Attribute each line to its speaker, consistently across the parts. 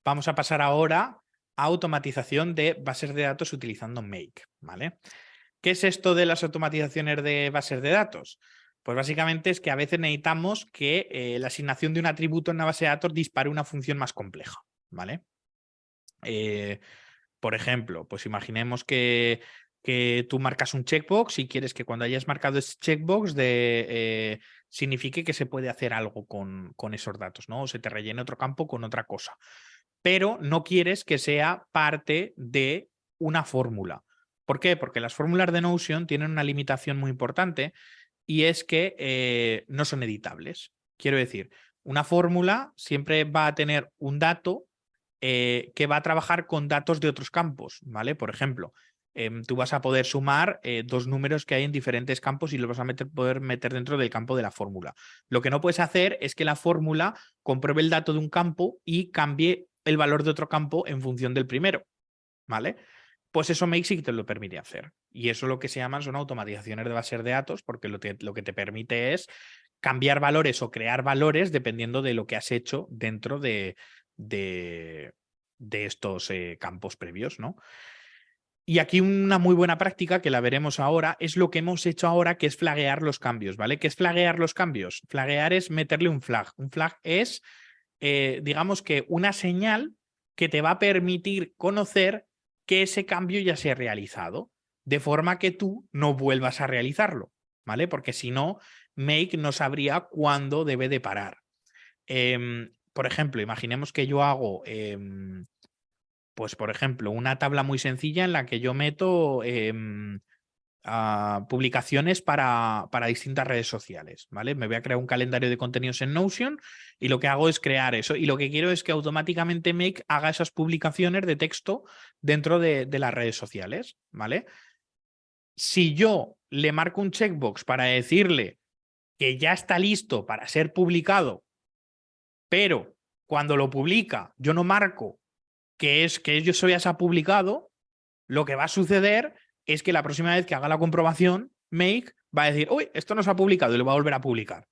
Speaker 1: vamos a pasar ahora a automatización de bases de datos utilizando Make, ¿vale? ¿Qué es esto de las automatizaciones de bases de datos? Pues básicamente es que a veces necesitamos que la asignación de un atributo en una base de datos dispare una función más compleja, ¿vale? Por ejemplo, pues imaginemos que tú marcas un checkbox y quieres que cuando hayas marcado ese checkbox signifique que se puede hacer algo con esos datos, ¿no? O se te rellene otro campo con otra cosa. Pero no quieres que sea parte de una fórmula. ¿Por qué? Porque las fórmulas de Notion tienen una limitación muy importante y es que no son editables. Quiero decir, una fórmula siempre va a tener un dato que va a trabajar con datos de otros campos, ¿vale? Por ejemplo, tú vas a poder sumar dos números que hay en diferentes campos y los vas a poder meter dentro del campo de la fórmula. Lo que no puedes hacer es que la fórmula compruebe el dato de un campo y cambie el valor de otro campo en función del primero, ¿vale? Pues eso Make sí que te lo permite hacer. Y eso lo que se llaman son automatizaciones de bases de datos, porque lo que te permite es cambiar valores o crear valores dependiendo de lo que has hecho dentro de estos campos previos, ¿no? Y aquí una muy buena práctica, que la veremos ahora, es lo que hemos hecho ahora, que es flaguear los cambios, ¿vale? ¿Qué es flaguear los cambios? Flaguear es meterle un flag. Un flag es, digamos que una señal que te va a permitir conocer que ese cambio ya se ha realizado, de forma que tú no vuelvas a realizarlo, ¿vale? Porque si no, Make no sabría cuándo debe de parar. Por ejemplo, imaginemos que yo hago, pues por ejemplo, una tabla muy sencilla en la que yo meto publicaciones para distintas redes sociales, ¿vale? Me voy a crear un calendario de contenidos en Notion y lo que hago es crear eso. Y lo que quiero es que automáticamente Make haga esas publicaciones de texto dentro de las redes sociales, ¿vale? Si yo le marco un checkbox para decirle que ya está listo para ser publicado, pero cuando lo publica yo no marco que eso ya se ha publicado, lo que va a suceder es que la próxima vez que haga la comprobación, Make va a decir, uy, esto no se ha publicado y lo va a volver a publicar.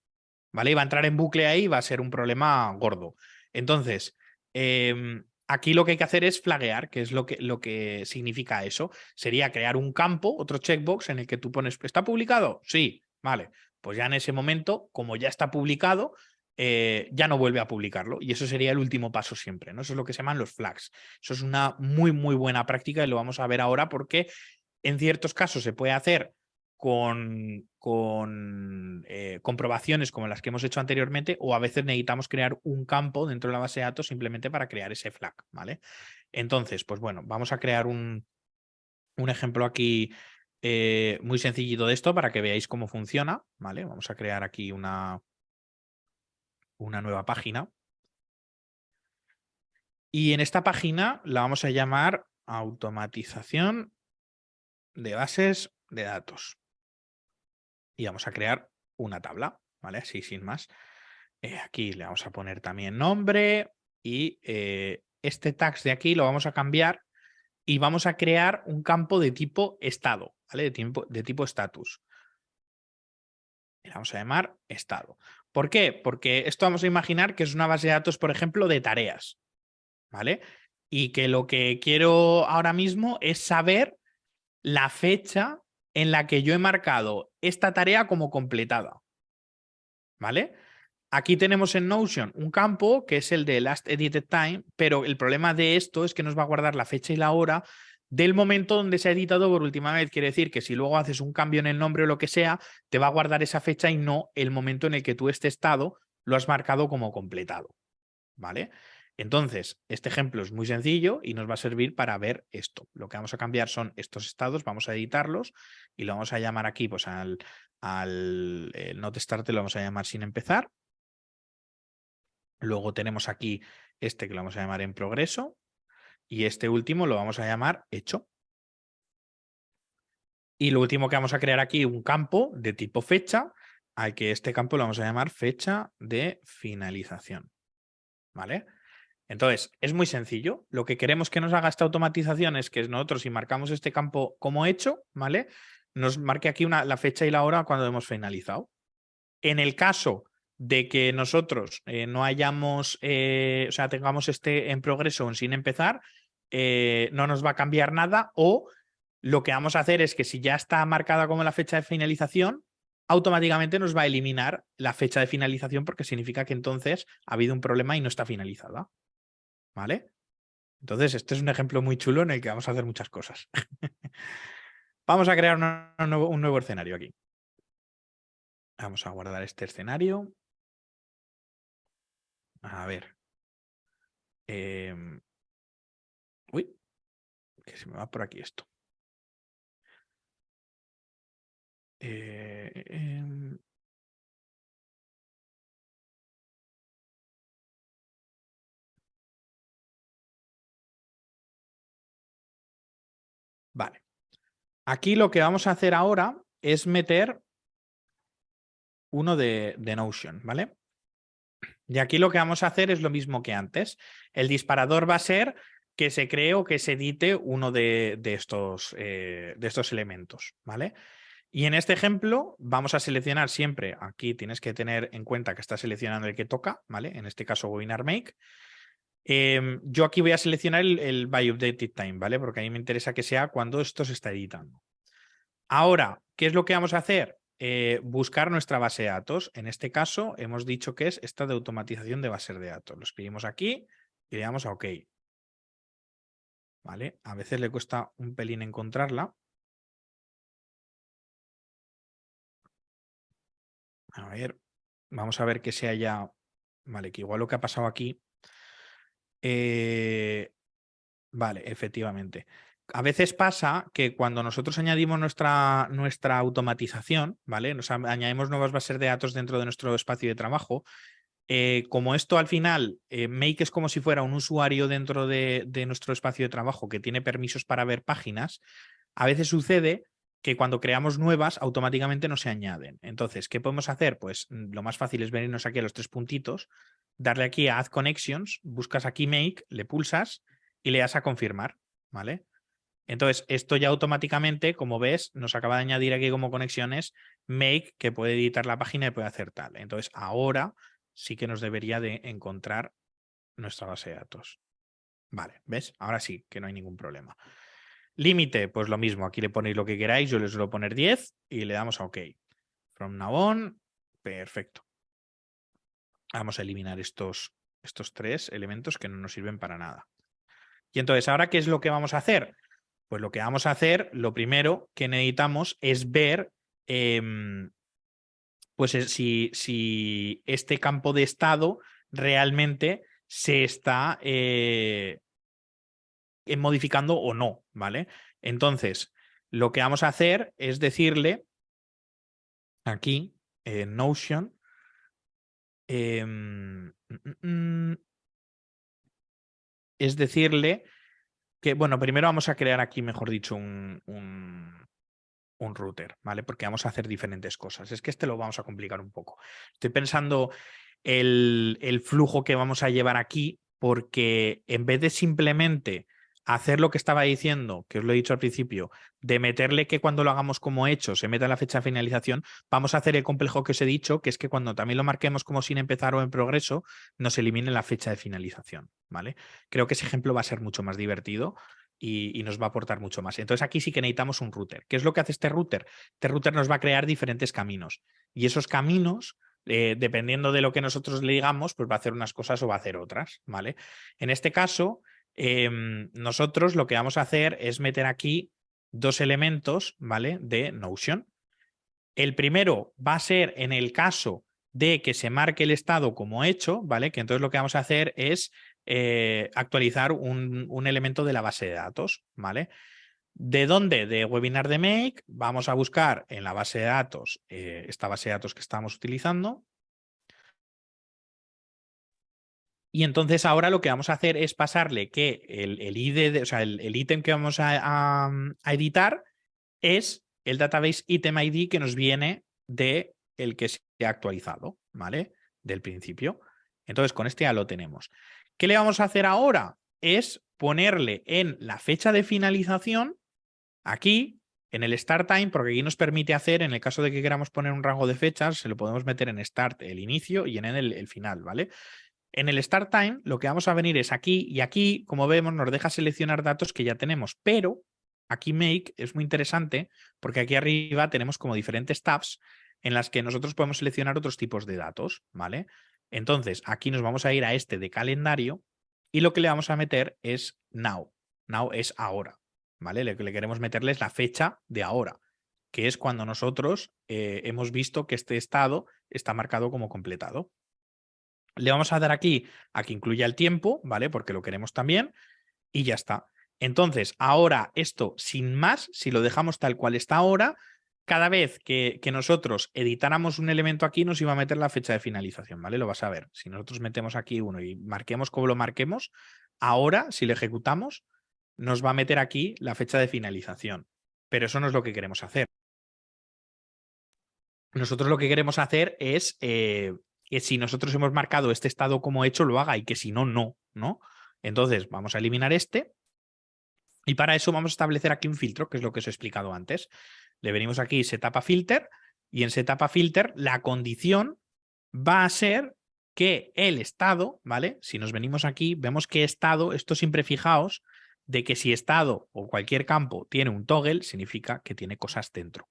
Speaker 1: ¿Vale? Y va a entrar en bucle ahí y va a ser un problema gordo. Entonces, aquí lo que hay que hacer es flaguear, que es lo que significa eso. Sería crear un campo, otro checkbox, en el que tú pones, ¿está publicado? Sí, vale. Pues ya en ese momento, como ya está publicado, ya no vuelve a publicarlo. Y eso sería el último paso siempre, ¿no? Eso es lo que se llaman los flags. Eso es una muy, muy buena práctica y lo vamos a ver ahora porque en ciertos casos se puede hacer con comprobaciones como las que hemos hecho anteriormente, o a veces necesitamos crear un campo dentro de la base de datos simplemente para crear ese flag, ¿vale? Entonces, pues bueno, vamos a crear un ejemplo aquí muy sencillito de esto para que veáis cómo funciona, ¿vale? Vamos a crear aquí una nueva página. Y en esta página la vamos a llamar automatización de bases de datos. Y vamos a crear una tabla, ¿vale? Así sin más. Aquí le vamos a poner también nombre y este tags de aquí lo vamos a cambiar y vamos a crear un campo de tipo estado, ¿vale? De tipo status. Le vamos a llamar estado. ¿Por qué? Porque esto vamos a imaginar que es una base de datos, por ejemplo, de tareas, ¿vale? Y que lo que quiero ahora mismo es saber la fecha en la que yo he marcado esta tarea como completada, ¿vale? Aquí tenemos en Notion un campo que es el de Last Edited Time, pero el problema de esto es que nos va a guardar la fecha y la hora del momento donde se ha editado por última vez. Quiere decir que si luego haces un cambio en el nombre o lo que sea, te va a guardar esa fecha y no el momento en el que tú este estado lo has marcado como completado, ¿vale? Entonces, este ejemplo es muy sencillo y nos va a servir para ver esto. Lo que vamos a cambiar son estos estados, vamos a editarlos y lo vamos a llamar aquí, pues al not start lo vamos a llamar sin empezar. Luego tenemos aquí este que lo vamos a llamar en progreso y este último lo vamos a llamar hecho. Y lo último que vamos a crear aquí, un campo de tipo fecha, al que este campo lo vamos a llamar fecha de finalización. ¿Vale? Entonces, es muy sencillo. Lo que queremos que nos haga esta automatización es que nosotros, si marcamos este campo como hecho, ¿vale? Nos marque aquí la fecha y la hora cuando hemos finalizado. En el caso de que nosotros no hayamos, o sea, tengamos este en progreso o sin empezar, no nos va a cambiar nada, o lo que vamos a hacer es que si ya está marcada como la fecha de finalización, automáticamente nos va a eliminar la fecha de finalización porque significa que entonces ha habido un problema y no está finalizada. ¿Vale? Entonces, este es un ejemplo muy chulo en el que vamos a hacer muchas cosas. Vamos a crear un nuevo escenario aquí. Vamos a guardar este escenario. A ver. Uy, que se me va por aquí esto. Vale. Aquí lo que vamos a hacer ahora es meter uno de Notion, ¿vale? Y aquí lo que vamos a hacer es lo mismo que antes. El disparador va a ser que se cree o que se edite uno de estos elementos, ¿vale? Y en este ejemplo vamos a seleccionar siempre, aquí tienes que tener en cuenta que está seleccionando el que toca, ¿vale? En este caso Webinar Make. Yo aquí voy a seleccionar el by updated time, ¿vale? Porque a mí me interesa que sea cuando esto se está editando. Ahora, ¿qué es lo que vamos a hacer? Buscar nuestra base de datos. En este caso hemos dicho que es esta de automatización de bases de datos. Lo escribimos aquí y le damos a OK. ¿Vale? A veces le cuesta un pelín encontrarla. A ver, vamos a ver que sea ya... Vale, que igual lo que ha pasado aquí... Vale, efectivamente. A veces pasa que cuando nosotros añadimos nuestra automatización, ¿vale? Nos añadimos nuevas bases de datos dentro de nuestro espacio de trabajo. Como esto al final, Make es como si fuera un usuario dentro de nuestro espacio de trabajo que tiene permisos para ver páginas, a veces sucede que cuando creamos nuevas automáticamente no se añaden. Entonces, ¿qué podemos hacer? Pues lo más fácil es venirnos aquí a los tres puntitos, darle aquí a Add Connections, buscas aquí Make, le pulsas y le das a confirmar, ¿vale? Entonces, esto ya automáticamente, como ves, nos acaba de añadir aquí como conexiones Make, que puede editar la página y puede hacer tal. Entonces, ahora sí que nos debería de encontrar nuestra base de datos. Vale, ¿ves? Ahora sí, que no hay ningún problema. Límite, pues lo mismo. Aquí le ponéis lo que queráis. Yo le suelo poner 10 y le damos a OK. From now on, perfecto. Vamos a eliminar estos tres elementos que no nos sirven para nada. Y entonces, ¿ahora qué es lo que vamos a hacer? Pues lo que vamos a hacer, lo primero que necesitamos es ver pues si este campo de estado realmente se está modificando o no, ¿vale? Entonces, lo que vamos a hacer es decirle aquí en Notion es decirle que, bueno, primero vamos a crear aquí, mejor dicho, un router, ¿vale? Porque vamos a hacer diferentes cosas. Es que este lo vamos a complicar un poco. Estoy pensando el flujo que vamos a llevar aquí, porque en vez de simplemente hacer lo que estaba diciendo, que os lo he dicho al principio, de meterle que cuando lo hagamos como hecho se meta la fecha de finalización, vamos a hacer el complejo que os he dicho, que es que cuando también lo marquemos como sin empezar o en progreso, nos elimine la fecha de finalización, ¿vale? Creo que ese ejemplo va a ser mucho más divertido y nos va a aportar mucho más. Entonces aquí sí que necesitamos un router. ¿Qué es lo que hace este router? Este router nos va a crear diferentes caminos y esos caminos, dependiendo de lo que nosotros le digamos, pues va a hacer unas cosas o va a hacer otras, ¿vale? En este caso, nosotros lo que vamos a hacer es meter aquí dos elementos, ¿vale? De Notion. El primero va a ser en el caso de que se marque el estado como hecho, ¿vale? Que entonces lo que vamos a hacer es actualizar un elemento de la base de datos, ¿vale? ¿De dónde? De Webinar de Make. Vamos a buscar en la base de datos, esta base de datos que estamos utilizando. Y entonces ahora lo que vamos a hacer es pasarle que el ID, o sea, el ítem que vamos a editar es el database item ID que nos viene de el que se ha actualizado, ¿vale? Del principio. Entonces, con este ya lo tenemos. ¿Qué le vamos a hacer ahora? Es ponerle en la fecha de finalización, aquí, En el start time, porque aquí nos permite hacer, en el caso de que queramos poner un rango de fechas, se lo podemos meter en start el inicio y en el final, ¿vale? En el start time lo que vamos a venir es aquí y aquí, como vemos, nos deja seleccionar datos que ya tenemos, pero aquí make es muy interesante porque aquí arriba tenemos como diferentes tabs en las que nosotros podemos seleccionar otros tipos de datos, ¿vale? Entonces, aquí nos vamos a ir a este de calendario y lo que le vamos a meter es now. Now es ahora, ¿vale? Lo que le queremos meterle es la fecha de ahora, que es cuando nosotros hemos visto que este estado está marcado como completado. Le vamos a dar aquí a que incluya el tiempo, ¿vale? Porque lo queremos también y ya está. Entonces, ahora esto sin más, si lo dejamos tal cual está ahora, cada vez que nosotros editáramos un elemento aquí nos iba a meter la fecha de finalización, ¿vale? Lo vas a ver. Si nosotros metemos aquí uno y marquemos como lo marquemos, ahora, si lo ejecutamos, nos va a meter aquí la fecha de finalización. Pero eso no es lo que queremos hacer. Nosotros lo que queremos hacer es que si nosotros hemos marcado este estado como hecho, lo haga y que si no, no, ¿no? Entonces, vamos a eliminar este y para eso vamos a establecer aquí un filtro, que es lo que os he explicado antes. Le venimos aquí Setup a Filter y en Setup a Filter la condición va a ser que el estado, ¿vale? Si nos venimos aquí, vemos que estado, esto siempre fijaos, de que si estado o cualquier campo tiene un toggle, significa que tiene cosas dentro,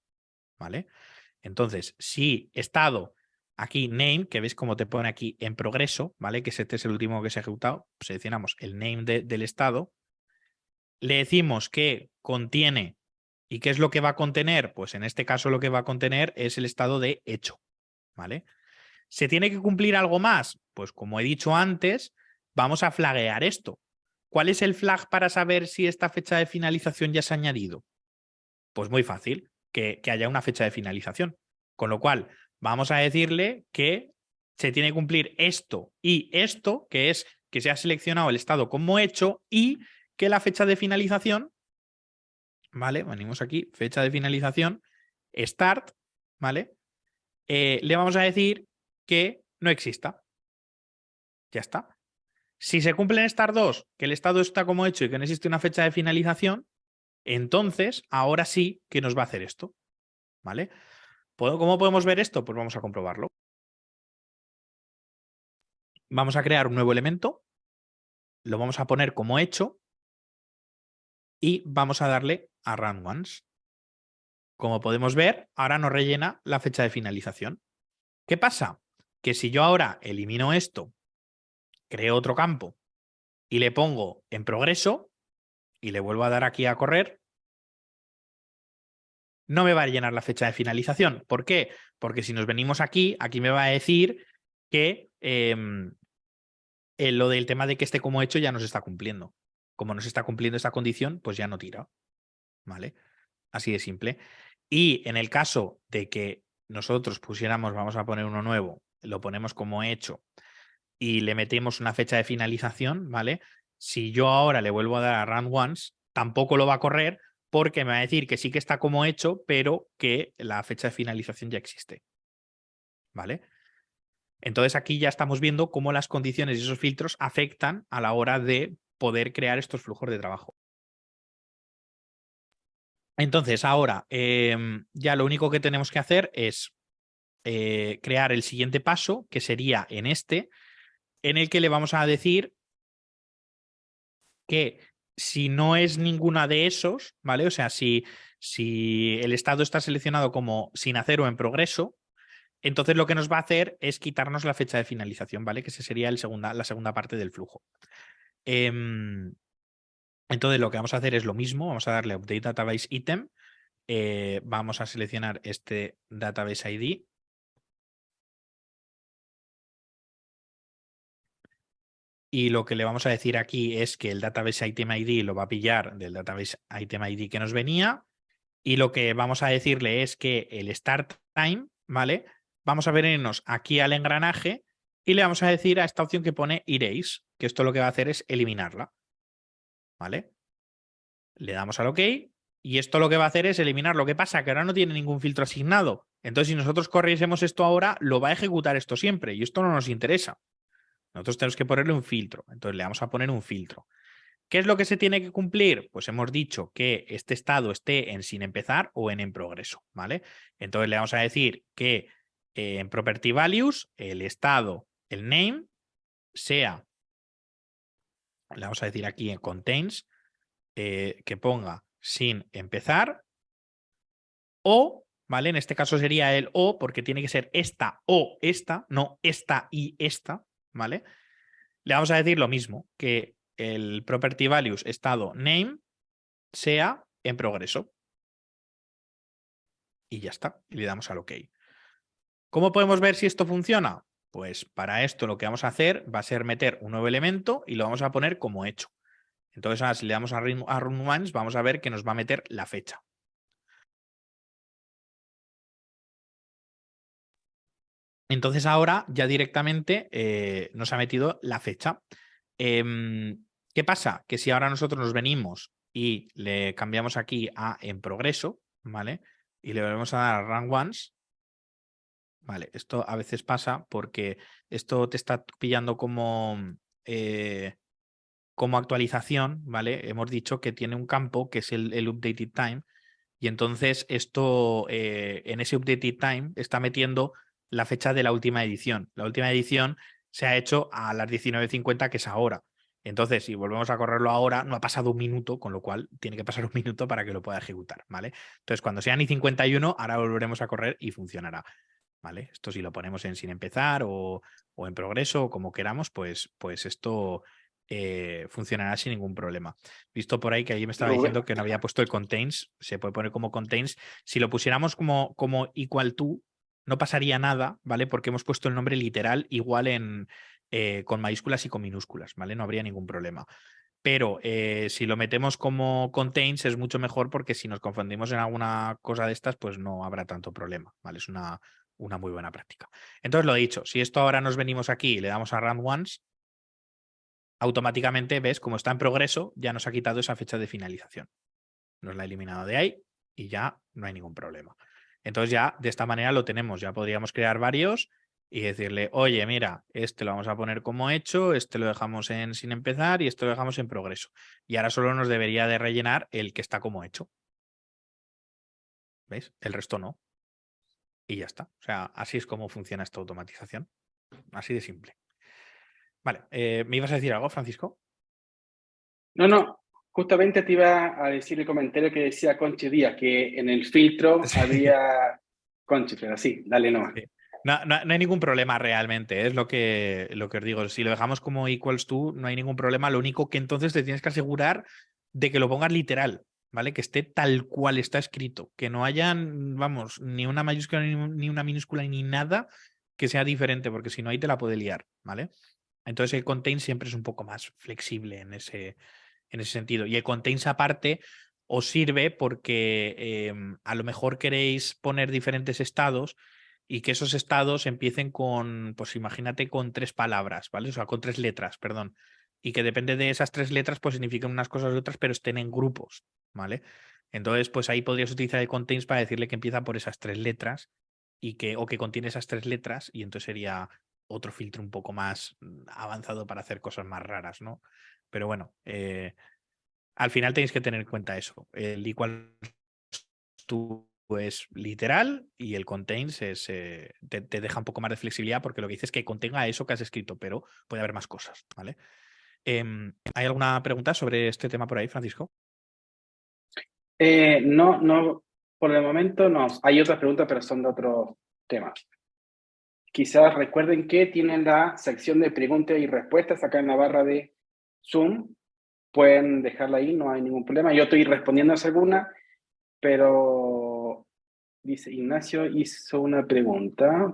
Speaker 1: ¿vale? Entonces, si estado, aquí name, que ves cómo te pone aquí en progreso, ¿vale? Que este es el último que se ha ejecutado, seleccionamos el name del estado, le decimos que contiene, ¿y qué es lo que va a contener? Pues en este caso lo que va a contener es el estado de hecho, ¿vale? ¿Se tiene que cumplir algo más? Pues como he dicho antes, vamos a flaguear esto. ¿Cuál es el flag para saber si esta fecha de finalización ya se ha añadido? Pues muy fácil, que haya una fecha de finalización. Con lo cual, vamos a decirle que se tiene que cumplir esto y esto, que es que se ha seleccionado el estado como hecho y que la fecha de finalización, ¿vale? Venimos aquí, fecha de finalización, start, ¿vale? Le vamos a decir que no exista. Ya está. Si se cumple en start 2, que el estado está como hecho y que no existe una fecha de finalización, entonces ahora sí que nos va a hacer esto, ¿vale? ¿Cómo podemos ver esto? Pues vamos a comprobarlo. Vamos a crear un nuevo elemento, lo vamos a poner como hecho y vamos a darle a run once. Como podemos ver, ahora nos rellena la fecha de finalización. ¿Qué pasa? Que si yo ahora elimino esto, creo otro campo y le pongo en progreso y le vuelvo a dar aquí a correr, no me va a llenar la fecha de finalización. ¿Por qué? Porque si nos venimos aquí, aquí me va a decir que lo del tema de que esté como hecho ya nos está cumpliendo. Como no se está cumpliendo esta condición, pues ya no tira. ¿Vale? Así de simple. Y en el caso de que nosotros pusiéramos, vamos a poner uno nuevo, lo ponemos como hecho y le metemos una fecha de finalización, ¿vale? Si yo ahora le vuelvo a dar a run once, tampoco lo va a correr porque me va a decir que sí que está como hecho, pero que la fecha de finalización ya existe. ¿Vale? Entonces aquí ya estamos viendo cómo las condiciones y esos filtros afectan a la hora de poder crear estos flujos de trabajo. Entonces ahora ya lo único que tenemos que hacer es crear el siguiente paso, que sería en este, en el que le vamos a decir que si no es ninguna de esos, ¿vale? O sea, si el estado está seleccionado como sin hacer o en progreso, entonces lo que nos va a hacer es quitarnos la fecha de finalización, ¿vale? Que ese sería la segunda parte del flujo. Entonces lo que vamos a hacer es lo mismo, vamos a darle Update Database Item, vamos a seleccionar este Database ID. Y lo que le vamos a decir aquí es que el Database Item ID lo va a pillar del Database Item ID que nos venía. Y lo que vamos a decirle es que el Start Time, ¿vale? Vamos a venirnos aquí al engranaje y le vamos a decir a esta opción que pone Erase, que esto lo que va a hacer es eliminarla. ¿Vale? Le damos al OK y esto lo que va a hacer es eliminar. Lo que pasa que ahora no tiene ningún filtro asignado. Entonces, si nosotros corriésemos esto ahora, lo va a ejecutar esto siempre y esto no nos interesa. Nosotros tenemos que ponerle un filtro. Entonces le vamos a poner un filtro. ¿Qué es lo que se tiene que cumplir? Pues hemos dicho que este estado esté en sin empezar o en progreso, ¿vale? Entonces le vamos a decir que en property values el estado, el name, sea, le vamos a decir aquí en contains, que ponga sin empezar o, ¿vale? En este caso sería el o porque tiene que ser esta o esta, no esta y esta, ¿vale? Le vamos a decir lo mismo, que el property values estado name sea en progreso. Y ya está. Y le damos al OK. ¿Cómo podemos ver si esto funciona? Pues para esto lo que vamos a hacer va a ser meter un nuevo elemento y lo vamos a poner como hecho. Entonces, ahora si le damos a run once, vamos a ver que nos va a meter la fecha. Entonces ahora ya directamente nos ha metido la fecha. ¿Qué pasa? Que si ahora nosotros nos venimos y le cambiamos aquí a en progreso, ¿vale? Y le volvemos a dar a run once, ¿vale? Esto a veces pasa porque esto te está pillando como actualización, ¿vale? Hemos dicho que tiene un campo que es el updated time y entonces esto en ese updated time está metiendo la fecha de la última edición. La última edición se ha hecho a las 19:50, que es ahora. Entonces, si volvemos a correrlo ahora, no ha pasado un minuto, con lo cual tiene que pasar un minuto para que lo pueda ejecutar, ¿vale? Entonces, cuando sean i51, ahora volveremos a correr y funcionará, ¿vale? Esto si lo ponemos en sin empezar o en progreso o como queramos, pues esto funcionará sin ningún problema. Visto por ahí que alguien me estaba
Speaker 2: Rubén,
Speaker 1: diciendo que no había puesto el contains, se puede poner como contains. Si lo pusiéramos como equal to, no pasaría nada, ¿vale? Porque hemos puesto el nombre literal igual con mayúsculas y con minúsculas, ¿vale? No habría ningún problema. Pero si lo metemos como contains es mucho mejor porque si nos confundimos en alguna cosa de estas, pues no habrá tanto problema, ¿vale? Es una muy buena práctica. Entonces, lo dicho, si esto ahora nos venimos aquí y le damos a run once, automáticamente ves como está en progreso, ya nos ha quitado esa fecha de finalización. Nos la ha eliminado de ahí y ya no hay ningún problema. Entonces ya de esta manera lo tenemos, ya podríamos crear varios y decirle, oye, mira, este lo vamos a poner como hecho, este lo dejamos en sin empezar y este lo dejamos en progreso. Y ahora solo nos debería de rellenar el que está como hecho. ¿Veis? El resto no. Y ya está. O sea, así es como funciona esta automatización. Así de simple. Vale, ¿me ibas a decir algo, Francisco?
Speaker 2: no, justamente te iba a decir el comentario que decía Conchi Díaz, que en el filtro
Speaker 1: Sí.
Speaker 2: había Conchi, pero sí, dale nomás.
Speaker 1: Sí. No hay ningún problema realmente, es lo que os digo. Si lo dejamos como equals to, no hay ningún problema. Lo único que entonces te tienes que asegurar de que lo pongas literal, ¿vale? Que esté tal cual está escrito. Que no haya, vamos, ni una mayúscula, ni una minúscula, ni nada que sea diferente, porque si no, ahí te la puede liar, ¿vale? Entonces el contain siempre es un poco más flexible en ese sentido. Y el contains aparte os sirve porque a lo mejor queréis poner diferentes estados y que esos estados empiecen con, pues imagínate, con 3 palabras, ¿vale? O sea, con 3 letras, perdón. Y que depende de esas 3 letras, pues significan unas cosas u otras, pero estén en grupos, ¿vale? Entonces, pues ahí podrías utilizar el contains para decirle que empieza por esas 3 letras o que contiene esas 3 letras, y entonces sería otro filtro un poco más avanzado para hacer cosas más raras, ¿no? Pero bueno, al final tenéis que tener en cuenta eso. El equal to es literal y el contains te deja un poco más de flexibilidad porque lo que dice es que contenga eso que has escrito, pero puede haber más cosas, ¿vale? ¿Hay alguna pregunta sobre este tema por ahí, Francisco?
Speaker 2: No, por el momento no. Hay otras preguntas, pero son de otros temas. Quizás recuerden que tienen la sección de preguntas y respuestas acá en la barra de Zoom. Pueden dejarla ahí, no hay ningún problema. Yo estoy respondiendo a alguna, pero dice Ignacio hizo una pregunta.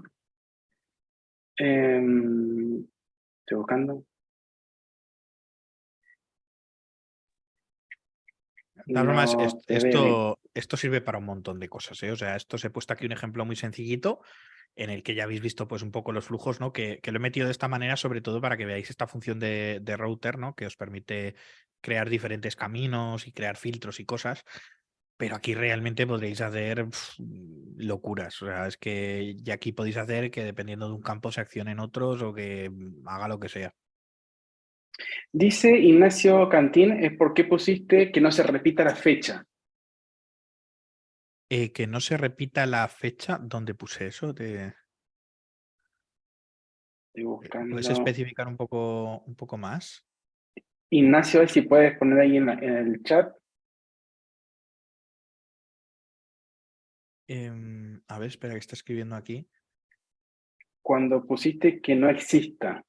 Speaker 2: Estoy buscando.
Speaker 1: De todas formas,
Speaker 2: No te veo.
Speaker 1: esto sirve para un montón de cosas, ¿eh? O sea, esto se he puesto aquí un ejemplo muy sencillito en el que ya habéis visto pues un poco los flujos, ¿no? Que lo he metido de esta manera sobre todo para que veáis esta función de router, ¿no? Que os permite crear diferentes caminos y crear filtros y cosas. Pero aquí realmente podréis hacer locuras. O sea, es que ya aquí podéis hacer que dependiendo de un campo se accionen otros o que haga lo que sea.
Speaker 2: Dice Ignacio Cantín, es por qué pusiste que no se repita la fecha.
Speaker 1: Que no se repita la fecha. ¿Dónde puse eso?
Speaker 2: Estoy
Speaker 1: ¿Puedes
Speaker 2: buscando.
Speaker 1: especificar un poco más?
Speaker 2: Ignacio, a ver si puedes poner ahí en el chat.
Speaker 1: A ver, espera, que está escribiendo aquí.
Speaker 2: Cuando pusiste que no exista.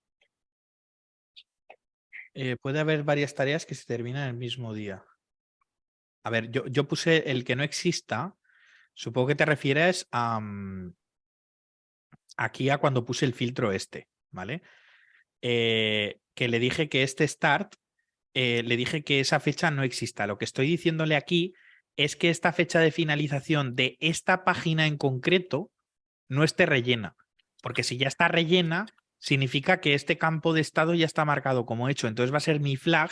Speaker 1: Puede haber varias tareas que se terminan el mismo día. A ver, yo puse el que no exista. Supongo que te refieres a aquí a cuando puse el filtro este, ¿vale? Que le dije que este start, le dije que esa fecha no exista. Lo que estoy diciéndole aquí es que esta fecha de finalización de esta página en concreto no esté rellena. Porque si ya está rellena, significa que este campo de estado ya está marcado como hecho. Entonces va a ser mi flag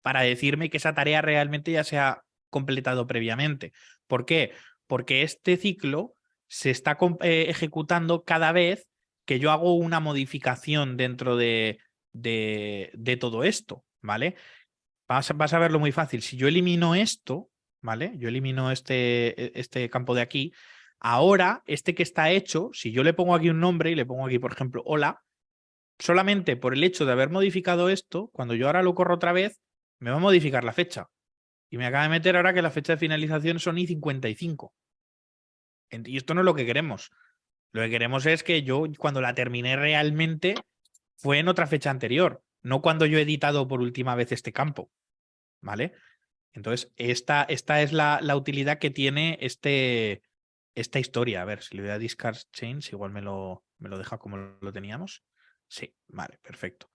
Speaker 1: para decirme que esa tarea realmente ya se ha completado previamente. ¿Por qué? Porque este ciclo se está ejecutando cada vez que yo hago una modificación dentro de todo esto, ¿vale? Vas a verlo muy fácil. Si yo elimino esto, ¿vale? Yo elimino este campo de aquí. Ahora, este que está hecho, si yo le pongo aquí un nombre y le pongo aquí, por ejemplo, hola, solamente por el hecho de haber modificado esto, cuando yo ahora lo corro otra vez, me va a modificar la fecha. Y me acaba de meter ahora que la fecha de finalización son I55. Y esto no es lo que queremos. Lo que queremos es que yo, cuando la terminé realmente, fue en otra fecha anterior, no cuando yo he editado por última vez este campo. ¿Vale? Entonces, esta es la utilidad que tiene esta historia. A ver, si le doy a Discard Chains, igual me lo deja como lo teníamos. Sí, vale, perfecto.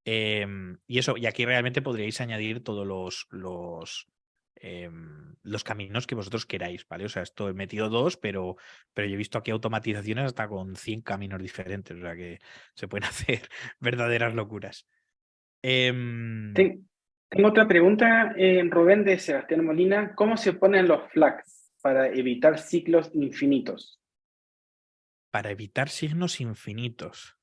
Speaker 1: Y eso, y aquí realmente podríais añadir todos los caminos que vosotros queráis, ¿vale? O sea, esto he metido dos, pero yo he visto aquí automatizaciones hasta con 100 caminos diferentes, o sea que se pueden hacer verdaderas locuras. Em,
Speaker 2: Tengo otra pregunta, Rubén, de Sebastián Molina. ¿Cómo se ponen los flags para evitar ciclos infinitos?
Speaker 1: para evitar signos infinitos.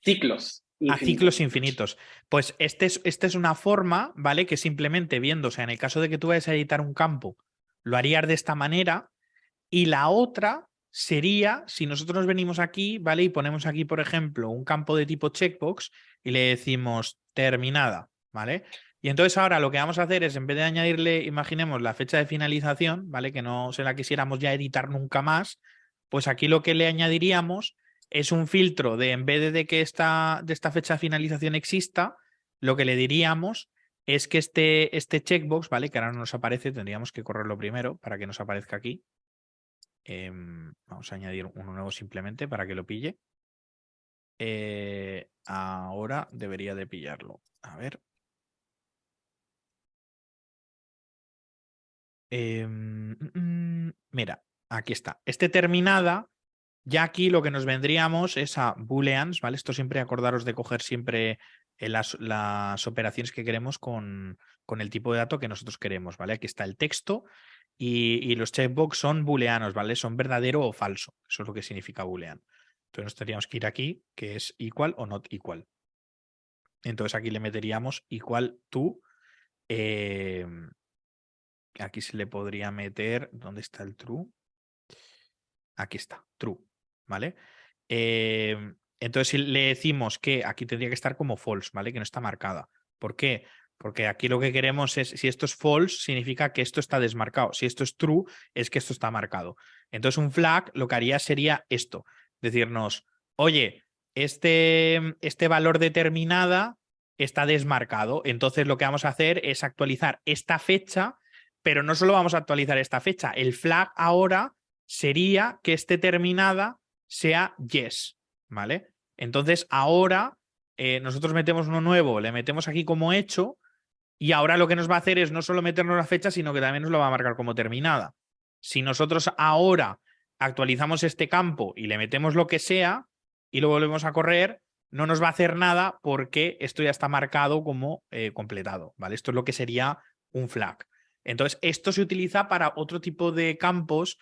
Speaker 2: Ciclos
Speaker 1: A ciclos
Speaker 2: infinitos.
Speaker 1: infinitos. Pues esta es una forma, ¿vale? Que simplemente viendo, o sea, en el caso de que tú vayas a editar un campo, lo harías de esta manera. Y la otra sería, si nosotros venimos aquí, ¿vale? Y ponemos aquí, por ejemplo, un campo de tipo checkbox y le decimos terminada, ¿vale? Y entonces ahora lo que vamos a hacer es, en vez de añadirle, imaginemos, la fecha de finalización, ¿vale? Que no se la quisiéramos ya editar nunca más, pues aquí lo que le añadiríamos es un filtro de, en vez de que de esta fecha de finalización exista, lo que le diríamos es que este checkbox, ¿vale? Que ahora no nos aparece, tendríamos que correrlo primero para que nos aparezca aquí. Vamos a añadir uno nuevo simplemente para que lo pille. Ahora debería de pillarlo. A ver. Mira, aquí está. Este terminada, ya aquí lo que nos vendríamos es a booleans, ¿vale? Esto siempre acordaros de coger siempre las operaciones que queremos con el tipo de dato que nosotros queremos, ¿vale? Aquí está el texto y los checkbox son booleanos, ¿vale? Son verdadero o falso. Eso es lo que significa boolean. Entonces nos tendríamos que ir aquí, que es equal o not equal. Entonces aquí le meteríamos equal to. Aquí se le podría meter. ¿Dónde está el true? Aquí está, true. ¿Vale? Entonces, si le decimos que aquí tendría que estar como false, ¿vale? Que no está marcada. ¿Por qué? Porque aquí lo que queremos es, si esto es false, significa que esto está desmarcado. Si esto es true, es que esto está marcado. Entonces, un flag lo que haría sería esto: decirnos, oye, este valor determinada está desmarcado. Entonces, lo que vamos a hacer es actualizar esta fecha, pero no solo vamos a actualizar esta fecha, el flag ahora sería que esté terminada sea yes, ¿vale? Entonces ahora nosotros metemos uno nuevo, le metemos aquí como hecho y ahora lo que nos va a hacer es no solo meternos la fecha, sino que también nos lo va a marcar como terminada. Si nosotros ahora actualizamos este campo y le metemos lo que sea y lo volvemos a correr, no nos va a hacer nada porque esto ya está marcado como completado, ¿vale? Esto es lo que sería un flag. Entonces, esto se utiliza para otro tipo de campos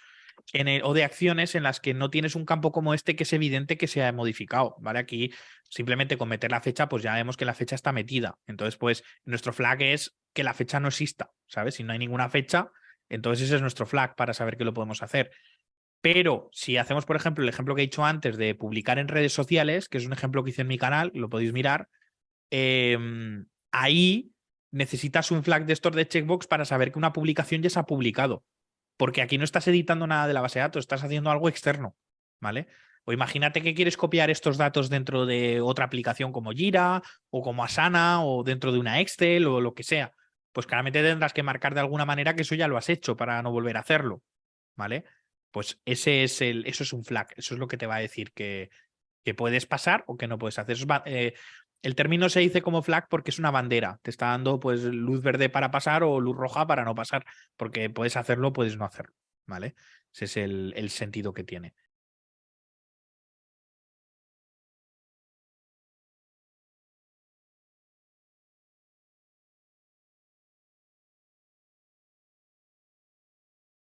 Speaker 1: o de acciones en las que no tienes un campo como este que es evidente que se ha modificado, ¿vale? Aquí simplemente con meter la fecha, pues ya vemos que la fecha está metida. Entonces, pues nuestro flag es que la fecha no exista, ¿sabes? Si no hay ninguna fecha, entonces ese es nuestro flag para saber que lo podemos hacer. Pero si hacemos, por ejemplo, el ejemplo que he dicho antes de publicar en redes sociales, que es un ejemplo que hice en mi canal, lo podéis mirar, ahí necesitas un flag de estos de checkbox para saber que una publicación ya se ha publicado. Porque aquí no estás editando nada de la base de datos, estás haciendo algo externo, ¿vale? O imagínate que quieres copiar estos datos dentro de otra aplicación como Jira o como Asana o dentro de una Excel o lo que sea. Pues claramente tendrás que marcar de alguna manera que eso ya lo has hecho para no volver a hacerlo, ¿vale? Pues eso es un flag, eso es lo que te va a decir que puedes pasar o que no puedes hacer. El término se dice como flag porque es una bandera. Te está dando pues luz verde para pasar o luz roja para no pasar, porque puedes hacerlo, puedes no hacerlo, ¿vale? Ese es el sentido que tiene.